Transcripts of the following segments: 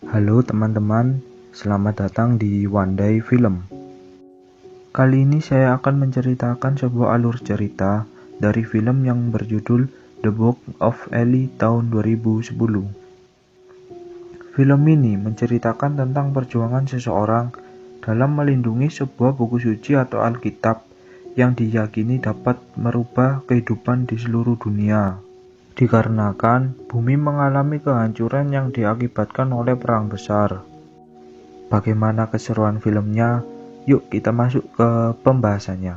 Halo teman-teman, selamat datang di One Day Film. Kali ini saya akan menceritakan sebuah alur cerita dari film yang berjudul The Book of Eli tahun 2010. Film ini menceritakan tentang perjuangan seseorang dalam melindungi sebuah buku suci atau Alkitab yang diyakini dapat merubah kehidupan di seluruh dunia. Dikarenakan bumi mengalami kehancuran yang diakibatkan oleh perang besar. Bagaimana keseruan filmnya? Yuk kita masuk ke pembahasannya.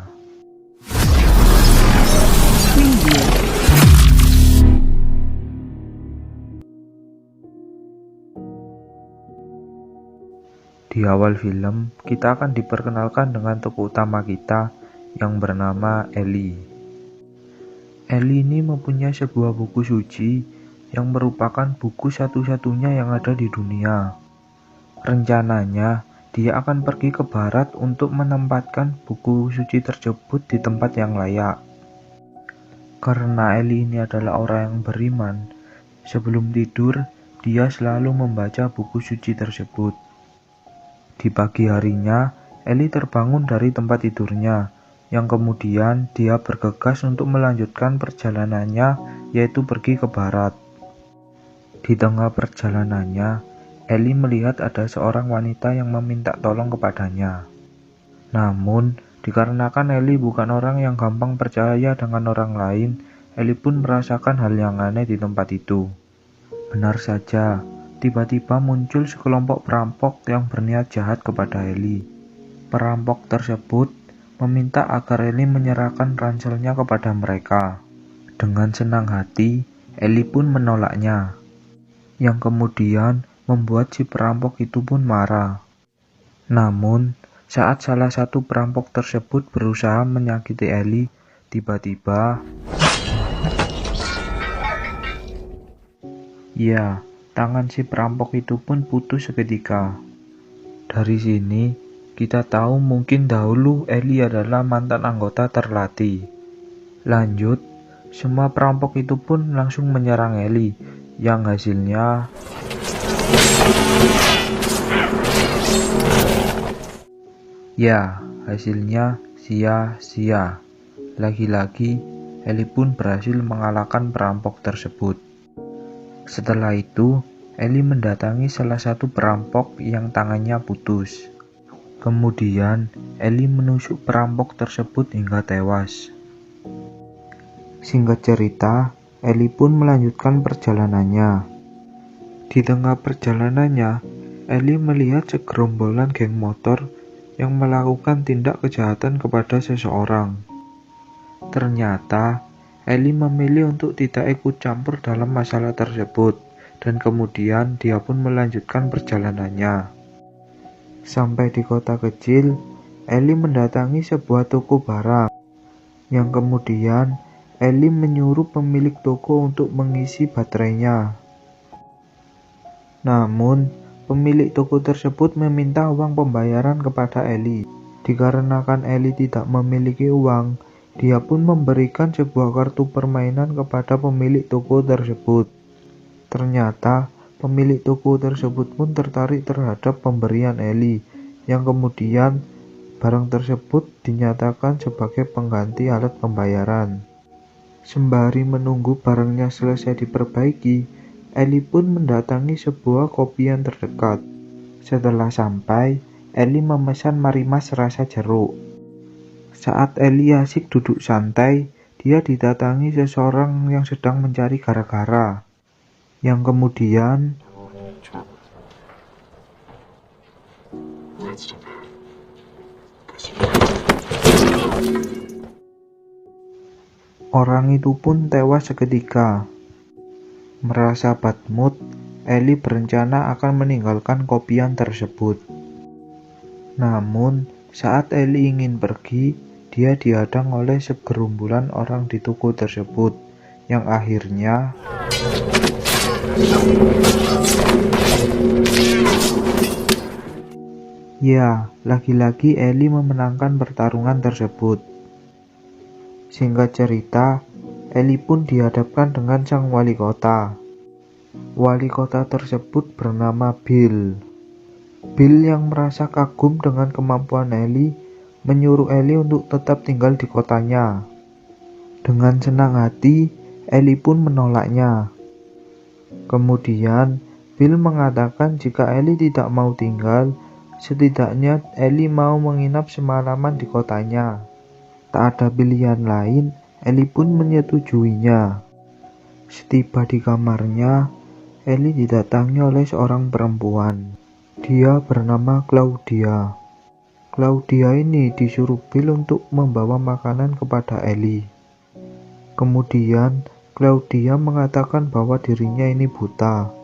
Di awal film, kita akan diperkenalkan dengan tokoh utama kita yang bernama Eli. Eli ini mempunyai sebuah buku suci yang merupakan buku satu-satunya yang ada di dunia. Rencananya, dia akan pergi ke barat untuk menempatkan buku suci tersebut di tempat yang layak. Karena Eli ini adalah orang yang beriman, sebelum tidur, dia selalu membaca buku suci tersebut. Di pagi harinya, Eli terbangun dari tempat tidurnya, yang kemudian dia bergegas untuk melanjutkan perjalanannya, yaitu pergi ke barat. Di tengah perjalanannya, Eli melihat ada seorang wanita yang meminta tolong kepadanya. Namun, dikarenakan Eli bukan orang yang gampang percaya dengan orang lain, Eli pun merasakan hal yang aneh di tempat itu. Benar saja, tiba-tiba muncul sekelompok perampok yang berniat jahat kepada Eli. Perampok tersebut meminta agar Eli menyerahkan ranselnya kepada mereka. Dengan senang hati, Eli pun menolaknya, yang kemudian membuat si perampok itu pun marah. Namun, saat salah satu perampok tersebut berusaha menyakiti Eli, tiba-tiba, tangan si perampok itu pun putus seketika. Dari sini, kita tahu mungkin dahulu Eli adalah mantan anggota terlatih. Lanjut, semua perampok itu pun langsung menyerang Eli, yang hasilnya sia-sia. Lagi-lagi, Eli pun berhasil mengalahkan perampok tersebut. Setelah itu, Eli mendatangi salah satu perampok yang tangannya putus. Kemudian, Eli menusuk perampok tersebut hingga tewas. Singkat cerita, Eli pun melanjutkan perjalanannya. Di tengah perjalanannya, Eli melihat segerombolan geng motor yang melakukan tindak kejahatan kepada seseorang. Ternyata, Eli memilih untuk tidak ikut campur dalam masalah tersebut, dan kemudian dia pun melanjutkan perjalanannya. Sampai di kota kecil, Eli mendatangi sebuah toko barang, yang kemudian Eli menyuruh pemilik toko untuk mengisi baterainya. Namun, pemilik toko tersebut meminta uang pembayaran kepada Eli. Dikarenakan Eli tidak memiliki uang, dia pun memberikan sebuah kartu permainan kepada pemilik toko tersebut. Ternyata, pemilik toko tersebut pun tertarik terhadap pemberian Eli, yang kemudian barang tersebut dinyatakan sebagai pengganti alat pembayaran. Sembari menunggu barangnya selesai diperbaiki, Eli pun mendatangi sebuah kopian terdekat. Setelah sampai, Eli memesan marimas rasa jeruk. Saat Eli asik duduk santai, dia didatangi seseorang yang sedang mencari gara-gara, yang kemudian orang itu pun tewas seketika. Merasa bad mood, Eli berencana akan meninggalkan kopian tersebut. Namun, saat Eli ingin pergi, dia dihadang oleh segerombolan orang di toko tersebut, yang akhirnya lagi-lagi Eli memenangkan pertarungan tersebut. Singkat cerita, Eli pun dihadapkan dengan sang wali kota. Wali kota tersebut bernama Bill. Bill yang merasa kagum dengan kemampuan Ellie menyuruh Ellie untuk tetap tinggal di kotanya. Dengan senang hati, Ellie pun menolaknya. Kemudian, Bill mengatakan jika Ellie tidak mau tinggal, setidaknya Ellie mau menginap semalaman di kotanya. Tak ada pilihan lain, Ellie pun menyetujuinya. Setiba di kamarnya, Ellie didatangi oleh seorang perempuan. Dia bernama Claudia. Claudia ini disuruh Bill untuk membawa makanan kepada Ellie. Kemudian, Claudia mengatakan bahwa dirinya ini buta.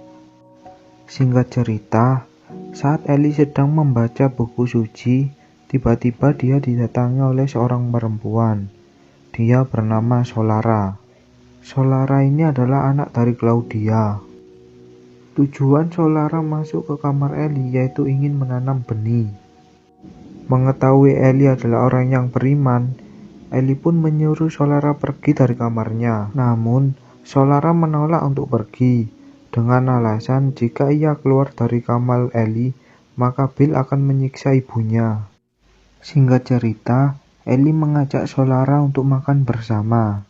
Singkat cerita, saat Ellie sedang membaca buku suci, tiba-tiba dia didatangi oleh seorang perempuan. Dia bernama Solara. Solara ini adalah anak dari Claudia. Tujuan Solara masuk ke kamar Ellie yaitu ingin menanam benih. Mengetahui Ellie adalah orang yang beriman, Ellie pun menyuruh Solara pergi dari kamarnya. Namun, Solara menolak untuk pergi, dengan alasan jika ia keluar dari kamar Ellie, maka Bill akan menyiksa ibunya. Singkat cerita, Ellie mengajak Solara untuk makan bersama.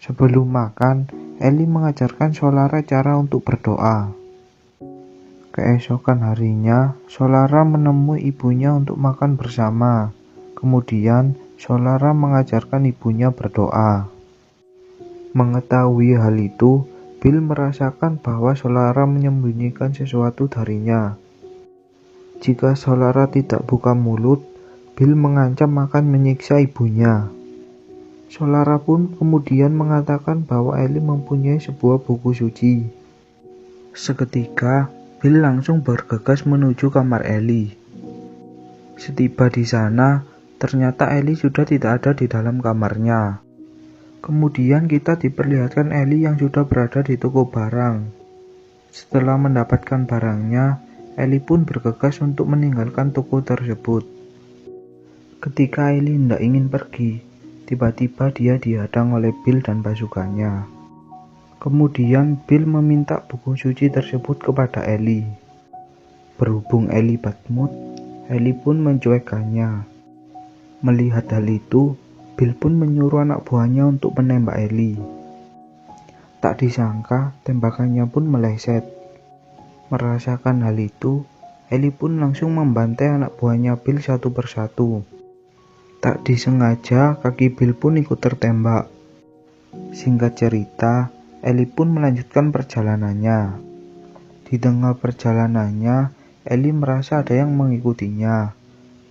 Sebelum makan, Ellie mengajarkan Solara cara untuk berdoa. Keesokan harinya, Solara menemui ibunya untuk makan bersama. Kemudian, Solara mengajarkan ibunya berdoa. Mengetahui hal itu, Bill merasakan bahwa Solara menyembunyikan sesuatu darinya. Jika Solara tidak buka mulut, Bill mengancam akan menyiksa ibunya. Solara pun kemudian mengatakan bahwa Ellie mempunyai sebuah buku suci. Seketika, Bill langsung bergegas menuju kamar Ellie. Setiba di sana, ternyata Ellie sudah tidak ada di dalam kamarnya. Kemudian kita diperlihatkan Ellie yang sudah berada di toko barang. Setelah mendapatkan barangnya, Ellie pun bergegas untuk meninggalkan toko tersebut. Ketika Ellie tidak ingin pergi, tiba-tiba dia dihadang oleh Bill dan pasukannya. Kemudian Bill meminta buku suci tersebut kepada Ellie. Berhubung Ellie bad mood, Ellie pun mencuekannya. Melihat hal itu, Bill pun menyuruh anak buahnya untuk menembak Ellie. Tak disangka, tembakannya pun meleset. Merasakan hal itu, Ellie pun langsung membantai anak buahnya Bill satu persatu. Tak disengaja, kaki Bill pun ikut tertembak. Singkat cerita, Ellie pun melanjutkan perjalanannya. Di tengah perjalanannya, Ellie merasa ada yang mengikutinya.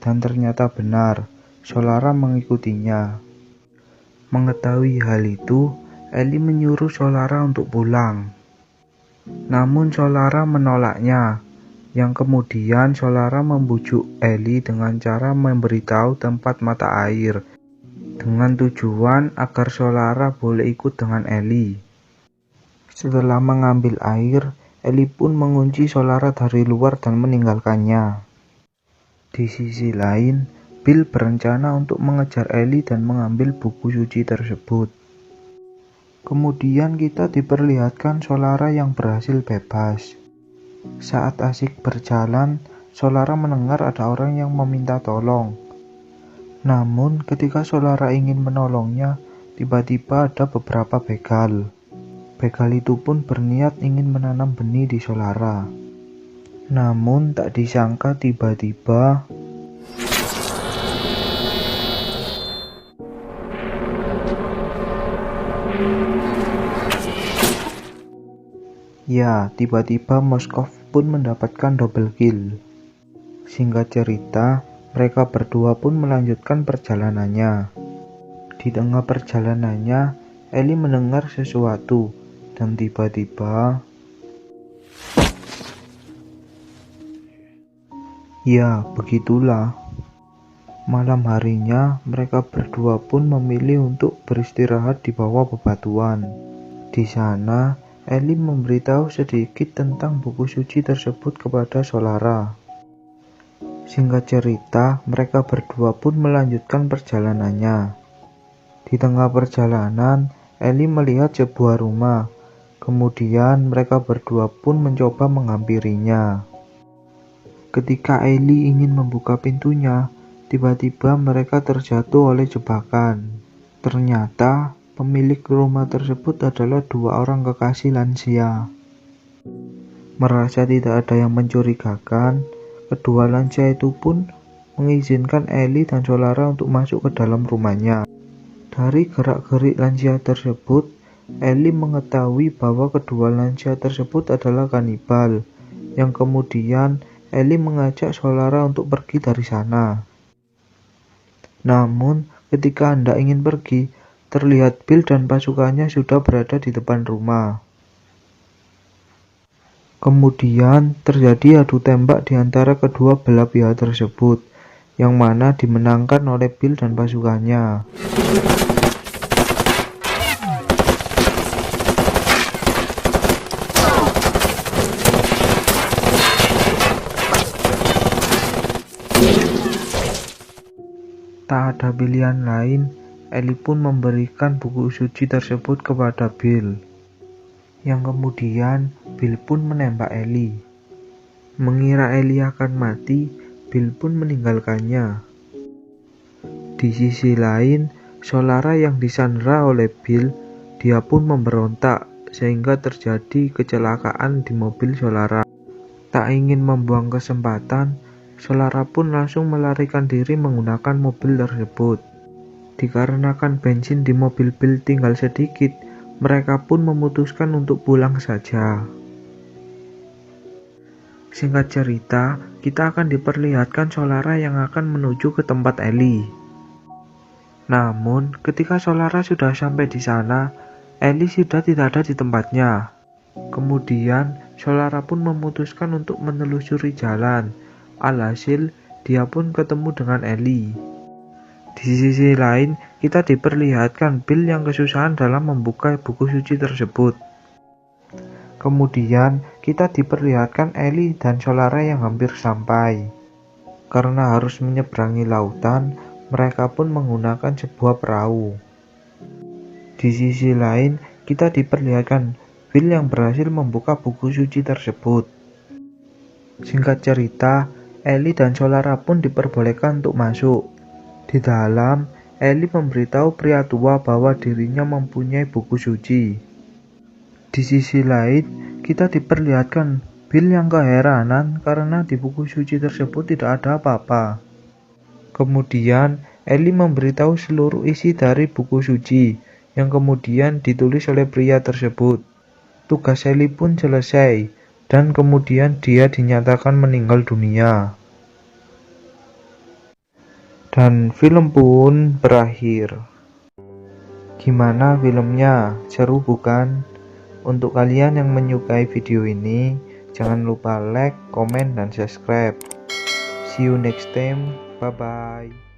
Dan ternyata benar, Solara mengikutinya. Mengetahui hal itu, Ellie menyuruh Solara untuk pulang. Namun Solara menolaknya, yang kemudian Solara membujuk Ellie dengan cara memberitahu tempat mata air, dengan tujuan agar Solara boleh ikut dengan Ellie. Setelah mengambil air, Ellie pun mengunci Solara dari luar dan meninggalkannya. Di sisi lain, Bill berencana untuk mengejar Ellie dan mengambil buku suci tersebut. Kemudian kita diperlihatkan Solara yang berhasil bebas. Saat asik berjalan, Solara mendengar ada orang yang meminta tolong. Namun ketika Solara ingin menolongnya, tiba-tiba ada beberapa begal. Begal itu pun berniat ingin menanam benih di Solara. Namun tak disangka tiba-tiba Moskov pun mendapatkan double kill. Singkat cerita, mereka berdua pun melanjutkan perjalanannya. Di tengah perjalanannya, Ellie mendengar sesuatu. Dan tiba-tiba, ya begitulah. Malam harinya, mereka berdua pun memilih untuk beristirahat di bawah bebatuan. Di sana, Ellie memberitahu sedikit tentang buku suci tersebut kepada Solara. Singkat cerita, mereka berdua pun melanjutkan perjalanannya. Di tengah perjalanan, Ellie melihat sebuah rumah. Kemudian mereka berdua pun mencoba menghampirinya. Ketika Ellie ingin membuka pintunya, tiba-tiba mereka terjatuh oleh jebakan. Ternyata pemilik rumah tersebut adalah dua orang kekasih lansia. Merasa tidak ada yang mencurigakan, kedua lansia itu pun mengizinkan Ellie dan Solara untuk masuk ke dalam rumahnya. Dari gerak-gerik lansia tersebut, Ellie mengetahui bahwa kedua lansia tersebut adalah kanibal, yang kemudian Ellie mengajak Solara untuk pergi dari sana. Namun, ketika hendak ingin pergi, terlihat Bill dan pasukannya sudah berada di depan rumah. Kemudian terjadi adu tembak di antara kedua belah pihak tersebut, yang mana dimenangkan oleh Bill dan pasukannya. Tak ada pilihan lain, Ellie pun memberikan buku suci tersebut kepada Bill. Yang kemudian Bill pun menembak Ellie. Mengira Ellie akan mati, Bill pun meninggalkannya. Di sisi lain, Solara yang disandra oleh Bill, dia pun memberontak sehingga terjadi kecelakaan di mobil Solara. Tak ingin membuang kesempatan, Solara pun langsung melarikan diri menggunakan mobil tersebut. Dikarenakan bensin di mobil Bill tinggal sedikit, mereka pun memutuskan untuk pulang saja. Singkat cerita, kita akan diperlihatkan Solara yang akan menuju ke tempat Ellie. Namun, ketika Solara sudah sampai di sana, Ellie sudah tidak ada di tempatnya. Kemudian, Solara pun memutuskan untuk menelusuri jalan. Alhasil, dia pun ketemu dengan Ellie. Di sisi lain, kita diperlihatkan Bill yang kesusahan dalam membuka buku suci tersebut. Kemudian, kita diperlihatkan Ellie dan Solara yang hampir sampai. Karena harus menyeberangi lautan, mereka pun menggunakan sebuah perahu. Di sisi lain, kita diperlihatkan Bill yang berhasil membuka buku suci tersebut. Singkat cerita, Ellie dan Solara pun diperbolehkan untuk masuk. Di dalam, Ellie memberitahu pria tua bahwa dirinya mempunyai buku suci. Di sisi lain, kita diperlihatkan Bill yang keheranan karena di buku suci tersebut tidak ada apa-apa. Kemudian, Ellie memberitahu seluruh isi dari buku suci, yang kemudian ditulis oleh pria tersebut. Tugas Ellie pun selesai, dan kemudian dia dinyatakan meninggal dunia. Dan film pun berakhir. Gimana filmnya? Seru bukan? Untuk kalian yang menyukai video ini, jangan lupa like, komen, dan subscribe. See you next time. Bye-bye.